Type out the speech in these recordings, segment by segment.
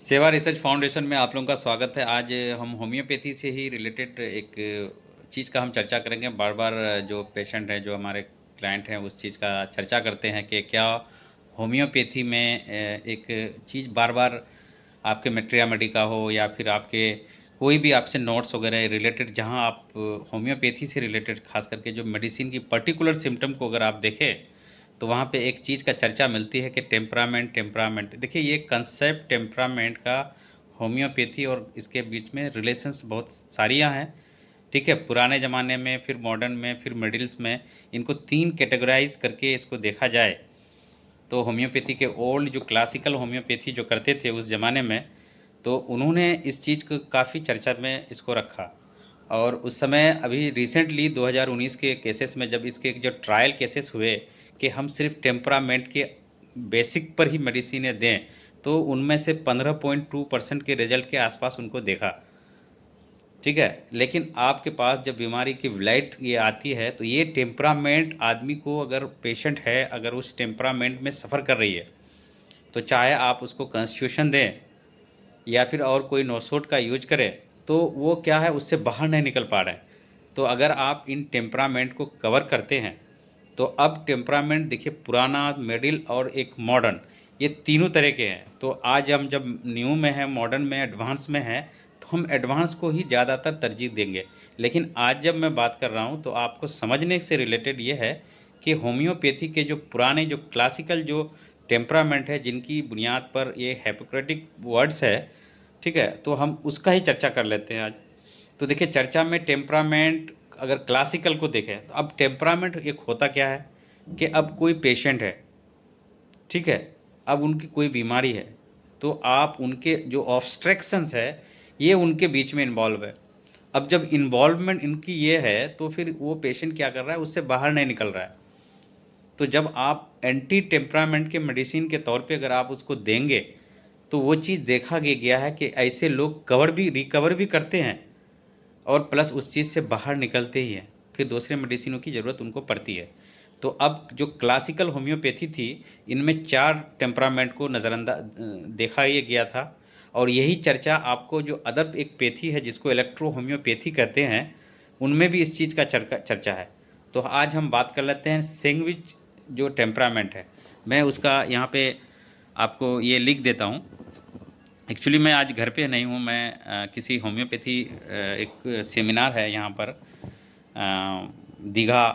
सेवा research foundation में आप लोगों का स्वागत है। आज हम होम्योपैथी से ही रिलेटेड एक चीज़ का हम चर्चा करेंगे। बार बार जो पेशेंट हैं, जो हमारे क्लाइंट हैं, उस चीज़ का चर्चा करते हैं कि क्या होम्योपैथी में एक चीज़ बार बार आपके मेट्रियामेडी का हो या फिर आपके कोई भी आपसे नोट्स वगैरह रिलेटेड, जहां आप होम्योपैथी से रिलेटेड खास करके जो मेडिसिन की पर्टिकुलर सिम्टम को अगर आप देखें तो वहाँ पे एक चीज़ का चर्चा मिलती है कि टेम्परामेंट। टेम्परामेंट देखिए, ये कंसेप्ट टेम्परामेंट का होम्योपैथी और इसके बीच में रिलेशंस बहुत सारियाँ हैं। ठीक है, पुराने ज़माने में, फिर मॉडर्न में, फिर मिडिल्स में, इनको तीन कैटेगराइज करके इसको देखा जाए तो होम्योपैथी के ओल्ड जो क्लासिकल होम्योपैथी जो करते थे उस ज़माने में, तो उन्होंने इस चीज़ को काफ़ी चर्चा में इसको रखा। और उस समय अभी रिसेंटली 2019 के केसेस में जब इसके जो ट्रायल केसेस हुए कि हम सिर्फ टेम्परामेंट के बेसिक पर ही मेडिसिनें दें, तो उनमें से 15.2% के रिजल्ट के आसपास उनको देखा। ठीक है, लेकिन आपके पास जब बीमारी की व्लाइट ये आती है तो ये टेम्परामेंट आदमी को, अगर पेशेंट है, अगर उस टेम्परामेंट में सफ़र कर रही है, तो चाहे आप उसको कॉन्स्टिट्यूशन दें या फिर और कोई नोसोट का यूज करें, तो वो क्या है, उससे बाहर नहीं निकल पा रहे हैं। तो अगर आप इन टेम्परामेंट को कवर करते हैं तो अब टेम्परामेंट देखिए, पुराना, मिडिल और एक मॉडर्न, ये तीनों तरह के हैं। तो आज हम जब न्यू में हैं, मॉडर्न में, एडवांस में हैं, तो हम एडवांस को ही ज़्यादातर तरजीह देंगे। लेकिन आज जब मैं बात कर रहा हूँ तो आपको समझने से रिलेटेड ये है कि होम्योपैथी के जो पुराने, जो क्लासिकल, जो टेम्परामेंट है, जिनकी बुनियाद पर ये हिपोक्रेटिक वर्ड्स है, ठीक है, तो हम उसका ही चर्चा कर लेते हैं आज। तो देखिए, चर्चा में टेम्परामेंट अगर क्लासिकल को देखें तो अब टेम्परामेंट एक होता क्या है कि अब कोई पेशेंट है, ठीक है, अब उनकी कोई बीमारी है, तो आप उनके जो ऑब्स्ट्रक्शंस है, ये उनके बीच में इन्वॉल्व है। अब जब इन्वॉल्वमेंट इनकी ये है तो फिर वो पेशेंट क्या कर रहा है, उससे बाहर नहीं निकल रहा है। तो जब आप एंटी टेम्परामेंट के मेडिसिन के तौर पे अगर आप उसको देंगे, तो वो चीज़ देखा गया है कि ऐसे लोग रिकवर भी करते हैं और प्लस उस चीज़ से बाहर निकलते ही हैं, फिर दूसरे मेडिसिनों की ज़रूरत उनको पड़ती है। तो अब जो क्लासिकल होम्योपैथी थी, इनमें 4 टेम्परामेंट को देखा ये गया था। और यही चर्चा आपको जो अदर एक पैथी है जिसको इलेक्ट्रो होम्योपैथी कहते हैं, उनमें भी इस चीज़ का चर्चा है। तो आज हम बात कर लेते हैं सैंडविच जो टेम्परामेंट है। मैं उसका यहाँ पे आपको ये लिख देता हूँ। एक्चुअली मैं आज घर पे नहीं हूँ, मैं किसी होम्योपैथी एक सेमिनार है यहाँ पर दीघा,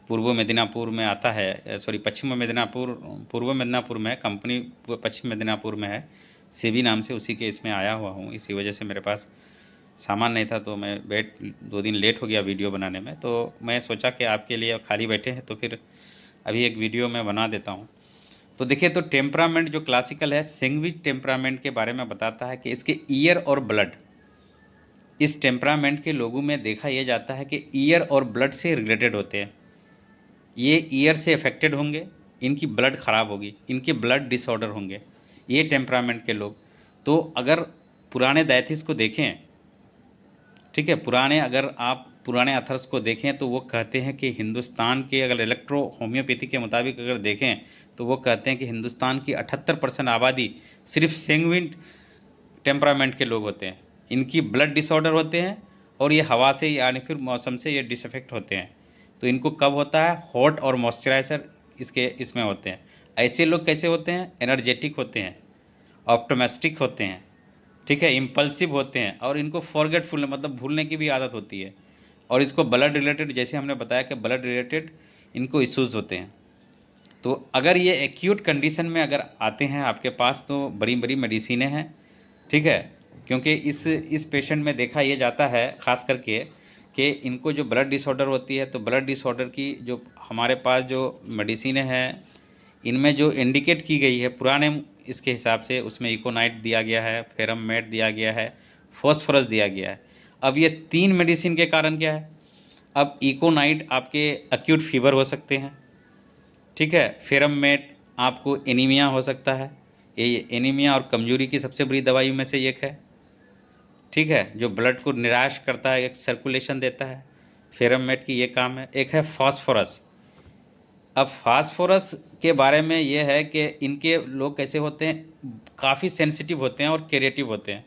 पूर्व मेदिनीपुर में आता है, सॉरी पश्चिम मेदिनीपुर, पूर्व मेदिनीपुर में कंपनी, पश्चिम मेदिनीपुर में है, सेबी नाम से, उसी के इसमें आया हुआ हूँ। इसी वजह से मेरे पास सामान नहीं था, तो मैं 2 दिन लेट हो गया वीडियो बनाने में। तो मैं सोचा कि आपके लिए खाली बैठे हैं तो फिर अभी एक वीडियो मैं बना देता हूँ। तो देखिए, तो टेम्परामेंट जो क्लासिकल है, सैंडविच टेम्परामेंट के बारे में बताता है कि इसके ईयर और ब्लड, इस टेम्परामेंट के लोगों में देखा यह जाता है कि ईयर और ब्लड से रिलेटेड होते हैं। ये ईयर से अफेक्टेड होंगे, इनकी ब्लड ख़राब होगी, इनके ब्लड डिसऑर्डर होंगे, ये टेम्परामेंट के लोग। तो अगर पुराने डायथिस को देखें, ठीक है, अगर आप पुराने अथर्स को देखें तो वो कहते हैं कि हिंदुस्तान के, अगर इलेक्ट्रो होम्योपैथी के मुताबिक अगर देखें, तो वो कहते हैं कि हिंदुस्तान की 78% आबादी सिर्फ सैंग्विन टेम्परामेंट के लोग होते हैं। इनकी ब्लड डिसऑर्डर होते हैं और ये हवा से यानी फिर मौसम से ये डिसअफेक्ट होते हैं। तो इनको कब होता है, हॉट और मॉइस्चराइज़र इसके इसमें होते हैं। ऐसे लोग कैसे होते हैं, एनर्जेटिक होते हैं, ऑप्टोमेस्टिक होते हैं, ठीक है, इम्पल्सिव होते हैं, और इनको फॉरगेटफुल मतलब भूलने की भी आदत होती है। और इसको ब्लड रिलेटेड, जैसे हमने बताया कि ब्लड रिलेटेड इनको इश्यूज़ होते हैं। तो अगर ये एक्यूट कंडीशन में अगर आते हैं आपके पास तो बड़ी बड़ी मेडिसिनें हैं, ठीक है, क्योंकि इस पेशेंट में देखा ये जाता है ख़ास करके कि इनको जो ब्लड डिसऑर्डर होती है, तो ब्लड डिसऑर्डर की जो हमारे पास जो मेडिसिनें हैं, इनमें जो इंडिकेट की गई है पुराने इसके हिसाब से, उसमें इकोनाइट दिया गया है, फेरम मेट दिया गया है, फॉस्फोरस दिया गया है। अब ये 3 मेडिसिन के कारण क्या है, अब इकोनाइट आपके एक्यूट फीवर हो सकते हैं, ठीक है, फेरम मेट आपको एनीमिया हो सकता है, ये एनीमिया और कमजोरी की सबसे बड़ी दवाई में से एक है, ठीक है, जो ब्लड को निराश करता है, एक सर्कुलेशन देता है, फेरम मेट की ये काम है। एक है फास्फोरस, अब फास्फोरस के बारे में ये है कि इनके लोग कैसे होते हैं, काफ़ी सेंसिटिव होते हैं और क्रिएटिव होते हैं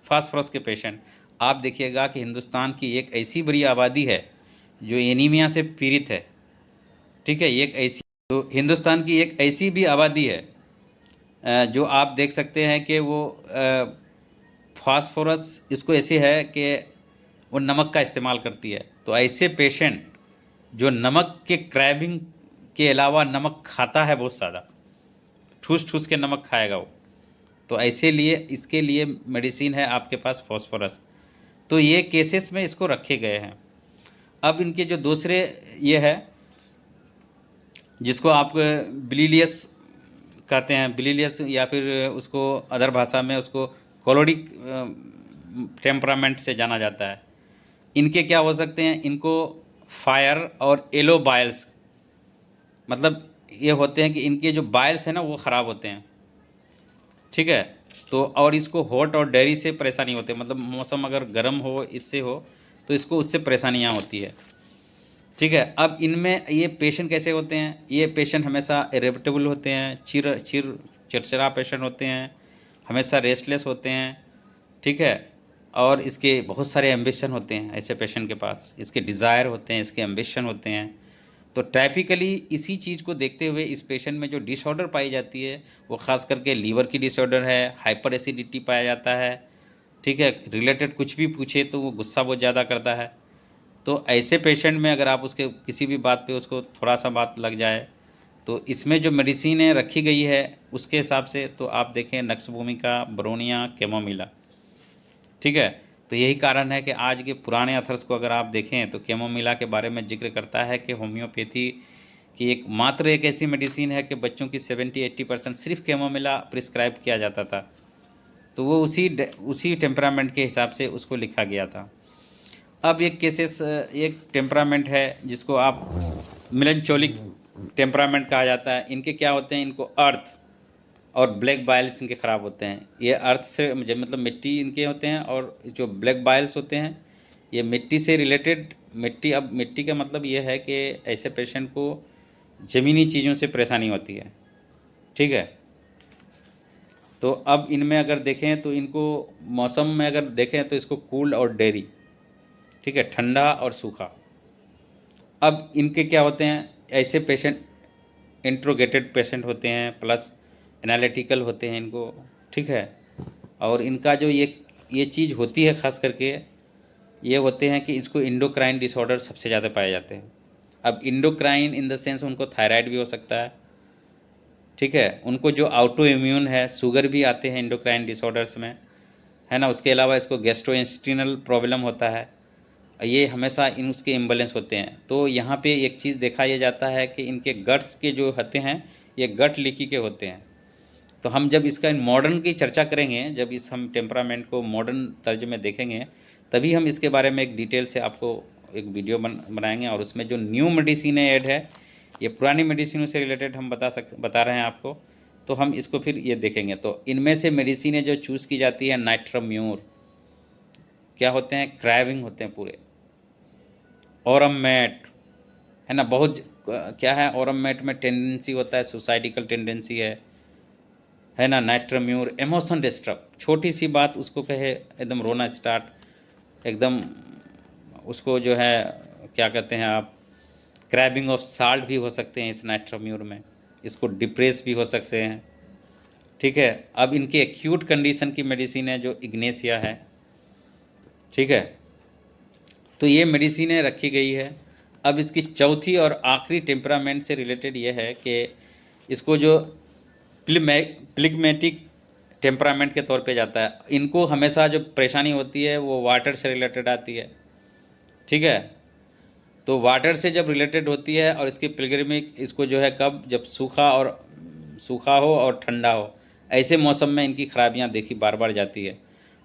फास्फोरस के पेशेंट। आप देखिएगा कि हिंदुस्तान की एक ऐसी बड़ी आबादी है जो एनीमिया से पीड़ित है, ठीक है। एक ऐसी, तो हिंदुस्तान की एक ऐसी भी आबादी है जो आप देख सकते हैं कि वो फास्फोरस इसको ऐसे है कि वो नमक का इस्तेमाल करती है। तो ऐसे पेशेंट जो नमक के क्रैबिंग के अलावा नमक खाता है बहुत ज़्यादा, ठूस ठूस के नमक खाएगा वो, तो ऐसे लिए इसके लिए मेडिसिन है आपके पास फास्फोरस। तो ये केसेस में इसको रखे गए हैं। अब इनके जो दूसरे ये है जिसको आप बिलीलियस कहते हैं, बिलीलियस या फिर उसको अदर भाषा में उसको कोलोडिक टेम्परामेंट से जाना जाता है। इनके क्या हो सकते हैं, इनको फायर और एलो बाइल्स, मतलब ये होते हैं कि इनके जो बाइल्स हैं ना वो ख़राब होते हैं, ठीक है। तो और इसको हॉट और डेयरी से परेशानी होती है, मतलब मौसम अगर गर्म हो इससे हो तो इसको उससे परेशानियाँ होती है, ठीक है। अब इनमें ये पेशेंट कैसे होते हैं, ये पेशेंट हमेशा इरिटेबल होते हैं, चिड़चिड़ा पेशेंट होते हैं, हमेशा रेस्टलेस होते हैं, ठीक है। और इसके बहुत सारे एम्बिशन होते हैं ऐसे पेशेंट के पास, इसके डिज़ायर होते हैं, इसके एम्बिशन होते हैं। तो टाइपिकली इसी चीज़ को देखते हुए इस पेशेंट में जो डिसऑर्डर पाई जाती है वो ख़ास करके लीवर की डिसऑर्डर है, हाइपर एसिडिटी पाया जाता है, ठीक है। रिलेटेड कुछ भी पूछे तो वो गुस्सा बहुत ज़्यादा करता है। तो ऐसे पेशेंट में अगर आप उसके किसी भी बात पे उसको थोड़ा सा बात लग जाए तो इसमें जो मेडिसिनें रखी गई है उसके हिसाब से तो आप देखें नक्स भूमिका, ब्रोनिया, कैमोमिला, ठीक है। तो यही कारण है कि आज के पुराने अथर्स को अगर आप देखें तो कैमोमिला के बारे में जिक्र करता है कि होम्योपैथी की एक मात्र एक ऐसी मेडिसिन है कि बच्चों की 70-80% सिर्फ कैमोमिला प्रिस्क्राइब किया जाता था। तो वो उसी टेम्परामेंट के हिसाब से उसको लिखा गया था। अब एक केसेस एक टेम्परामेंट है जिसको आप मिलनचोलिक टेम्परामेंट कहा जाता है। इनके क्या होते हैं, इनको अर्थ और ब्लैक बाइल्स इनके ख़राब होते हैं। ये अर्थ से मुझे मतलब मिट्टी इनके होते हैं, और जो ब्लैक बाइल्स होते हैं ये मिट्टी से रिलेटेड, मिट्टी, अब मिट्टी का मतलब ये है कि ऐसे पेशेंट को ज़मीनी चीज़ों से परेशानी होती है, ठीक है। तो अब इनमें अगर देखें तो इनको मौसम में अगर देखें तो इसको कूल और डेरी, ठीक है, ठंडा और सूखा। अब इनके क्या होते हैं, ऐसे पेशेंट इंट्रोगेटेड पेशेंट होते हैं प्लस एनालिटिकल होते हैं इनको, ठीक है। और इनका जो ये चीज़ होती है ख़ास करके ये होते हैं कि इसको इंडोक्राइन डिसऑर्डर सबसे ज़्यादा पाए जाते हैं। अब इंडोक्राइन इन द सेंस उनको थायराइड भी हो सकता है, ठीक है। उनको जो ऑटो इम्यून है, शुगर भी आते हैं इंडोक्राइन डिसऑर्डर्स में, है ना। उसके अलावा इसको गैस्ट्रोइंटेस्टाइनल प्रॉब्लम होता है, ये हमेशा इन उसके इम्बैलेंस होते हैं। तो यहाँ पे एक चीज़ देखा यह जाता है कि इनके गट्स के जो होते हैं ये गट लीकी के होते हैं। तो हम जब इसका मॉडर्न की चर्चा करेंगे, जब इस हम टेम्परामेंट को मॉडर्न तर्ज में देखेंगे तभी हम इसके बारे में एक डिटेल से आपको एक वीडियो बनाएंगे। और उसमें जो न्यू मेडिसिन ऐड है, ये पुरानी मेडिसिनों से रिलेटेड हम बता रहे हैं आपको, तो हम इसको फिर ये देखेंगे। तो इनमें से मेडिसिनें जो चूज़ की जाती है, नाइट्रोम्यूर, क्या होते हैं, क्रैविंग होते हैं पूरे, औरमैट, है ना। बहुत क्या है, औरमैट में टेंडेंसी होता है, सुसाइडिकल टेंडेंसी है ना। नाइट्रोम्यूर इमोशन डिस्टर्ब, छोटी सी बात उसको कहे एकदम रोना स्टार्ट, एकदम उसको जो है क्या कहते हैं आप, क्रैबिंग ऑफ साल्ट भी हो सकते हैं इस नाइट्रोम्यूर में, इसको डिप्रेस भी हो सकते हैं, ठीक है। अब इनके एक्यूट कंडीशन की मेडिसिन है जो इग्नेसिया है, ठीक है। तो ये मेडिसिनें रखी गई है। अब इसकी चौथी और आखिरी टेम्परामेंट से रिलेटेड ये है कि इसको जो प्लिग्मेटिक टेम्परामेंट के तौर पे जाता है। इनको हमेशा जो परेशानी होती है वो वाटर से रिलेटेड आती है, ठीक है। तो वाटर से जब रिलेटेड होती है और इसकी पिलग्रिमिक इसको जो है कब, जब सूखा हो और ठंडा हो, ऐसे मौसम में इनकी खराबियां देखी बार बार जाती है।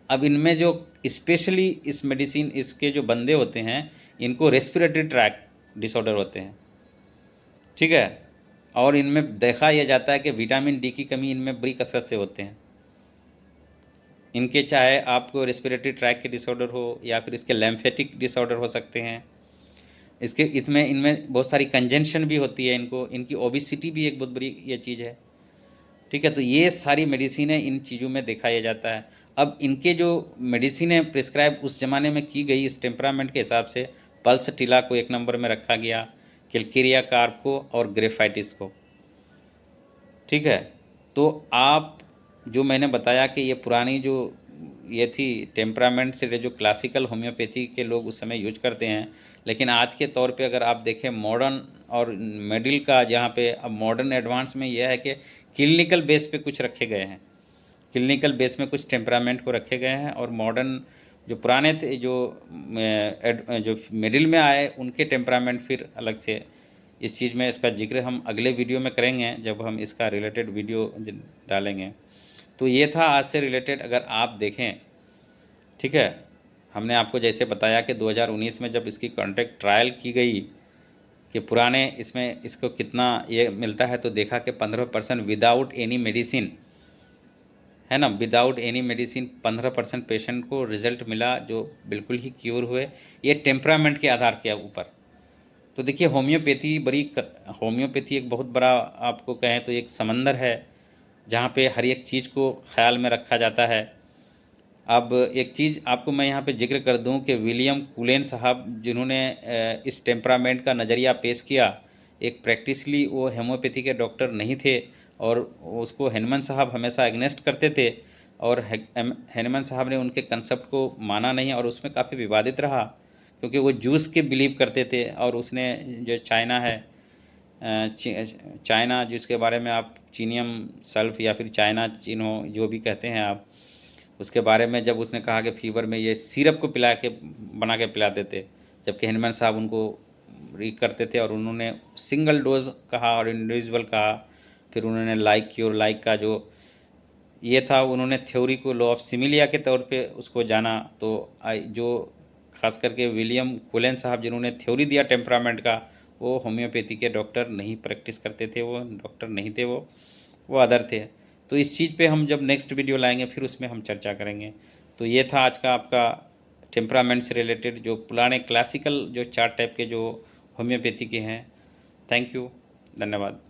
अब इनमें जो स्पेशली इस मेडिसिन इसके जो बंदे होते हैं इनको रेस्पिरेटरी ट्रैक डिसऑर्डर होते हैं, ठीक है। और इनमें देखा यह जाता है कि विटामिन डी की कमी इनमें बड़ी कसरत से होते हैं। इनके चाहे आपको रेस्पिरेटरी ट्रैक के डिसऑर्डर हो या फिर इसके लैम्फेटिक डिसऑर्डर हो सकते हैं, इसके इसमें इनमें बहुत सारी कंजंशन भी होती है, इनको इनकी ओबिसिटी भी एक बहुत बड़ी ये चीज़ है। ठीक है, तो ये सारी मेडिसिन है, इन चीज़ों में दिखाया जाता है। अब इनके जो मेडिसिन है प्रिस्क्राइब उस ज़माने में की गई इस टेम्परामेंट के हिसाब से, पल्स टिला को 1 नंबर में रखा गया, किलकिरिया कार्प को और ग्रेफाइटिस को। ठीक है, तो आप जो मैंने बताया कि ये पुरानी जो ये थी टेम्परामेंट से जो क्लासिकल होम्योपैथी के लोग उस समय यूज करते हैं, लेकिन आज के तौर पे अगर आप देखें मॉडर्न और मिडिल का, जहाँ पे अब मॉडर्न एडवांस में यह है कि क्लिनिकल बेस पे कुछ रखे गए हैं, क्लिनिकल बेस में कुछ टेम्परामेंट को रखे गए हैं, और मॉडर्न जो पुराने थे जो मिडिल में आए उनके टेम्परामेंट फिर अलग से। इस चीज़ में इसका जिक्र हम अगले वीडियो में करेंगे जब हम इसका रिलेटेड वीडियो डालेंगे। तो ये था आज से रिलेटेड, अगर आप देखें। ठीक है, हमने आपको जैसे बताया कि 2019 में जब इसकी कॉन्ट्रैक्ट ट्रायल की गई कि पुराने इसमें इसको कितना ये मिलता है, तो देखा कि 15% विदाउट एनी मेडिसिन, है ना, विदाउट एनी मेडिसिन 15% पेशेंट को रिजल्ट मिला जो बिल्कुल ही क्योर हुए, ये टेम्परामेंट के आधार के ऊपर। तो देखिए होम्योपैथी एक बहुत बड़ा, आपको कहें तो एक समंदर है जहाँ पे हर एक चीज़ को ख्याल में रखा जाता है। अब एक चीज़ आपको मैं यहाँ पे जिक्र कर दूँ कि विलियम कुलेन साहब जिन्होंने इस टेम्परामेंट का नज़रिया पेश किया, एक प्रैक्टिसली वो होम्योपैथी के डॉक्टर नहीं थे, और उसको हेनमन साहब हमेशा एग्नेस्ट करते थे, और हेनमन साहब ने उनके कंसेप्ट को माना नहीं और उसमें काफ़ी विवादित रहा, क्योंकि वो जूस के बिलीव करते थे। और उसने जो चाइना है, चाइना जिसके बारे में आप चीनियम सल्फ या फिर चाइना चिन्हो जो भी कहते हैं आप, उसके बारे में जब उसने कहा कि फीवर में ये सिरप को पिला के बना के पिलाते थे, जबकि हेनमैन साहब उनको री करते थे, और उन्होंने सिंगल डोज कहा और इंडिविजुअल कहा। फिर उन्होंने लाइक क्योर लाइक का जो ये था, उन्होंने थ्योरी को लॉ ऑफ सिमिलिया के तौर पे उसको जाना। तो जो खास करके विलियम कोलेन साहब जिन्होंने थ्योरी दिया टेम्परामेंट का, वो होम्योपैथी के डॉक्टर नहीं प्रैक्टिस करते थे, वो डॉक्टर नहीं थे, वो अदर थे। तो इस चीज़ पे हम जब नेक्स्ट वीडियो लाएंगे फिर उसमें हम चर्चा करेंगे। तो ये था आज का आपका टेम्परामेंट से रिलेटेड जो पुराने क्लासिकल जो 4 टाइप के जो होम्योपैथी के हैं। थैंक यू, धन्यवाद।